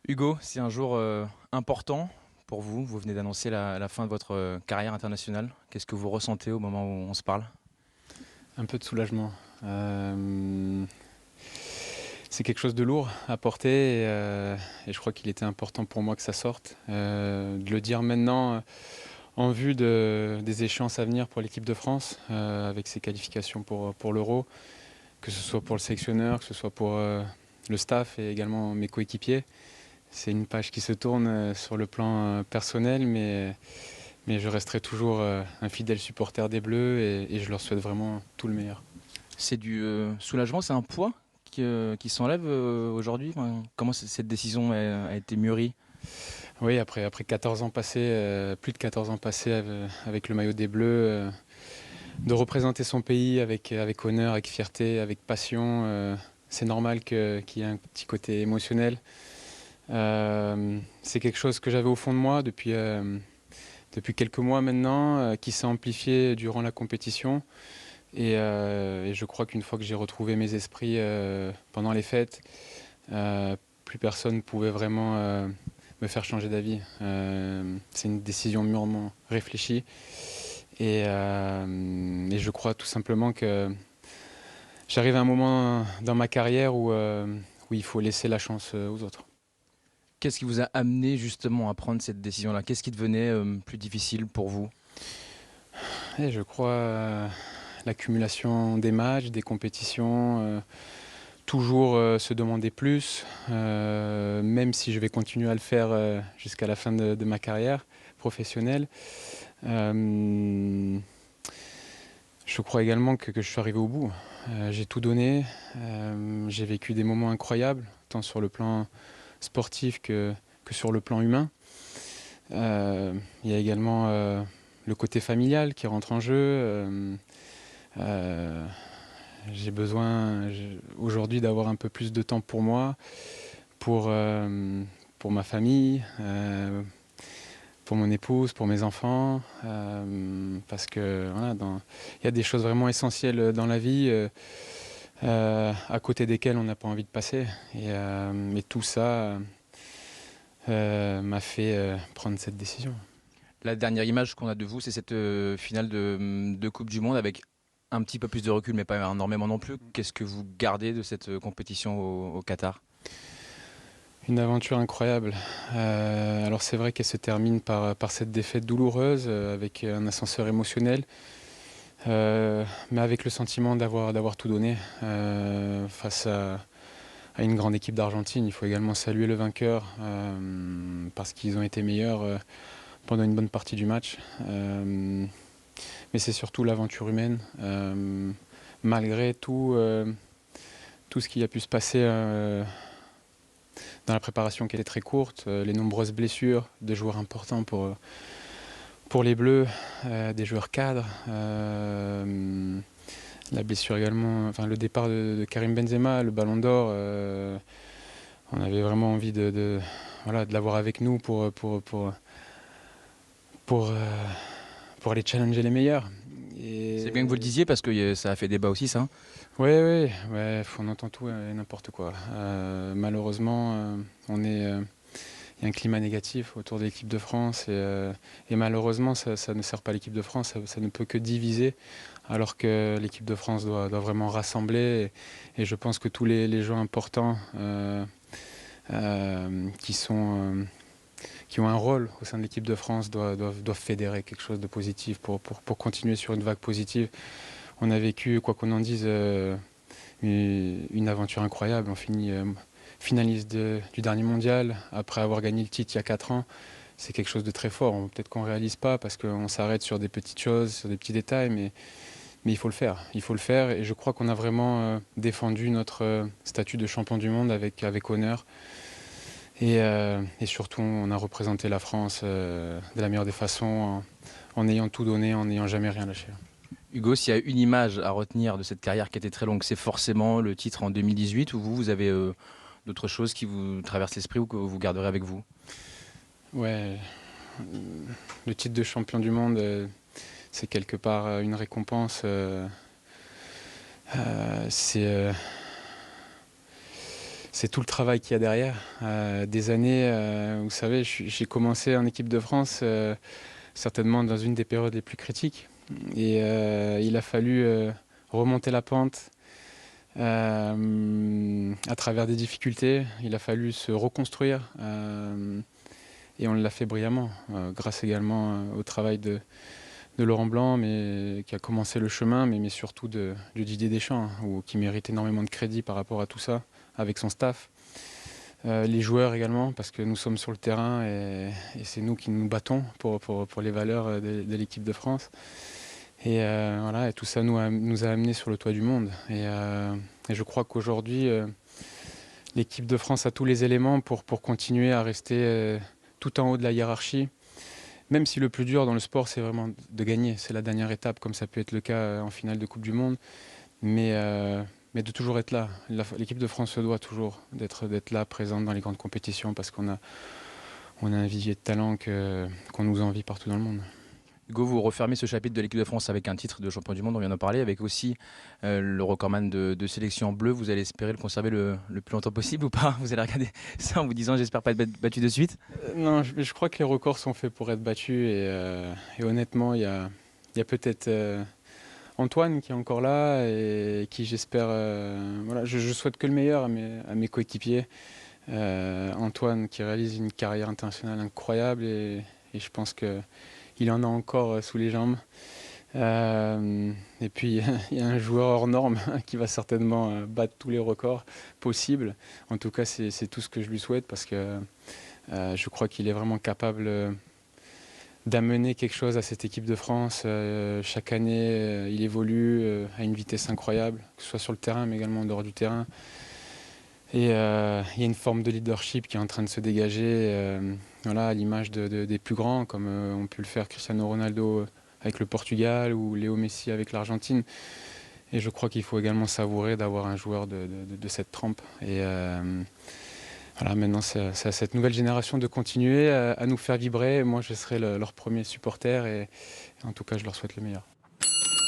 Hugo, c'est un jour important pour vous. Vous venez d'annoncer la fin de votre carrière internationale. Qu'est-ce que vous ressentez au moment où on se parle? Un peu de soulagement. Euh, c'est quelque chose de lourd à porter et je crois qu'il était important pour moi que ça sorte. De le dire maintenant en vue des échéances à venir pour l'équipe de France, avec ses qualifications pour l'Euro, que ce soit pour le sélectionneur, que ce soit pour le staff et également mes coéquipiers. C'est une page qui se tourne sur le plan personnel, mais je resterai toujours un fidèle supporter des Bleus et je leur souhaite vraiment tout le meilleur. C'est du soulagement, c'est un poids qui s'enlève aujourd'hui. Enfin, comment cette décision a été mûrie? Oui, après 14 ans passés, plus de 14 ans passés avec le maillot des Bleus, de représenter son pays avec honneur, avec fierté, avec passion, c'est normal qu'il y ait un petit côté émotionnel. C'est quelque chose que j'avais au fond de moi depuis quelques mois maintenant, qui s'est amplifié durant la compétition. Et je crois qu'une fois que j'ai retrouvé mes esprits pendant les fêtes, euh, plus personne ne pouvait vraiment me faire changer d'avis. C'est une décision mûrement réfléchie et je crois tout simplement que j'arrive à un moment dans ma carrière où il faut laisser la chance aux autres. Qu'est-ce qui vous a amené justement à prendre cette décision-là? Qu'est-ce qui devenait plus difficile pour vous? Et je crois l'accumulation des matchs, des compétitions, toujours se demander plus, même si je vais continuer à le faire jusqu'à la fin de ma carrière professionnelle. Euh, je crois également que je suis arrivé au bout. J'ai tout donné, j'ai vécu des moments incroyables, tant sur le plan sportif que sur le plan humain. Il y a également le côté familial qui rentre en jeu. Euh, j'ai besoin aujourd'hui d'avoir un peu plus de temps pour moi, pour, euh, pour ma famille, pour mon épouse, pour mes enfants, parce que voilà, il y a des choses vraiment essentielles dans la vie à côté desquelles on n'a pas envie de passer. Et tout ça m'a fait prendre cette décision. La dernière image qu'on a de vous, c'est cette finale de Coupe du Monde avec un petit peu plus de recul, mais pas énormément non plus. Qu'est-ce que vous gardez de cette compétition au Qatar? Une aventure incroyable. Alors c'est vrai qu'elle se termine par cette défaite douloureuse avec un ascenseur émotionnel, mais avec le sentiment d'avoir tout donné face à une grande équipe d'Argentine. Il faut également saluer le vainqueur parce qu'ils ont été meilleurs pendant une bonne partie du match. Mais c'est surtout l'aventure humaine. Malgré tout ce qui a pu se passer dans la préparation qui était très courte, les nombreuses blessures de joueurs importants pour les Bleus, des joueurs cadres, la blessure également, enfin le départ de Karim Benzema, le Ballon d'Or, on avait vraiment envie voilà, de l'avoir avec nous pour, euh, pour aller challenger les meilleurs. C'est bien que vous le Et disiez parce que ça a fait débat aussi, ça. ouais, ouais, ouais, on entend tout et n'importe quoi. Malheureusement, il y a un climat négatif autour de l'équipe de France et malheureusement, ça ne sert pas l'équipe de France, ça ne peut que diviser, alors que l'équipe de France doit vraiment rassembler. Et je pense que tous les joueurs importants qui qui ont un rôle au sein de l'équipe de France doivent fédérer quelque chose de positif pour continuer sur une vague positive. On a vécu, quoi qu'on en dise, une aventure incroyable. On finit finaliste du dernier mondial après avoir gagné le titre il y a 4 ans. C'est quelque chose de très fort. Peut-être qu'on ne réalise pas parce qu'on s'arrête sur des petites choses, sur des petits détails, mais il faut le faire. Il faut le faire et je crois qu'on a vraiment défendu notre statut de champion du monde avec honneur. Et surtout, on a représenté la France de la meilleure des façons en ayant tout donné, en n'ayant jamais rien lâché. Hugo, s'il y a une image à retenir de cette carrière qui était très longue, c'est forcément le titre en 2018 ou vous avez d'autres choses qui vous traversent l'esprit ou que vous garderez avec vous? Ouais, le titre de champion du monde, c'est quelque part une récompense. C'est c'est tout le travail qu'il y a derrière. Des années, vous savez, j'ai commencé en équipe de France certainement dans une des périodes les plus critiques. Et il a fallu remonter la pente à travers des difficultés. Il a fallu se reconstruire et on l'a fait brillamment, grâce également au travail de Laurent Blanc, mais qui a commencé le chemin, mais surtout de Didier Deschamps, qui mérite énormément de crédit par rapport à tout ça, avec son staff. Les joueurs également, parce que nous sommes sur le terrain et c'est nous qui nous battons pour les valeurs de l'équipe de France. Et voilà, et tout ça nous a amenés sur le toit du monde. Et je crois qu'aujourd'hui, l'équipe de France a tous les éléments pour continuer à rester tout en haut de la hiérarchie. Même si le plus dur dans le sport, c'est vraiment de gagner. C'est la dernière étape, comme ça peut être le cas en finale de Coupe du Monde. Mais de toujours être là. L'équipe de France se doit toujours d'être là, présente dans les grandes compétitions, parce qu'on a un vivier de talent qu'on nous envie partout dans le monde. Hugo, vous refermez ce chapitre de l'équipe de France avec un titre de champion du monde, on vient d'en parler, avec aussi le recordman de sélection bleue. Vous allez espérer le conserver le plus longtemps possible ou pas? Vous allez regarder ça en vous disant j'espère pas être battu de suite? Non, je crois que les records sont faits pour être battus. Et honnêtement, il y a peut-être Antoine qui est encore là et qui, j'espère... voilà, je souhaite que le meilleur à mes coéquipiers. Antoine qui réalise une carrière internationale incroyable et je pense qu'il en a encore sous les jambes. Et puis il y a un joueur hors norme qui va certainement battre tous les records possibles. En tout cas, c'est tout ce que je lui souhaite, parce que je crois qu'il est vraiment capable d'amener quelque chose à cette équipe de France. Chaque année, il évolue à une vitesse incroyable, que ce soit sur le terrain mais également en dehors du terrain. Et il y a une forme de leadership qui est en train de se dégager, voilà, à l'image des plus grands, comme ont pu le faire Cristiano Ronaldo avec le Portugal ou Léo Messi avec l'Argentine. Et je crois qu'il faut également savourer d'avoir un joueur de cette trempe. Et voilà, maintenant c'est à cette nouvelle génération de continuer à nous faire vibrer. Moi je serai leur premier supporter et en tout cas je leur souhaite le meilleur.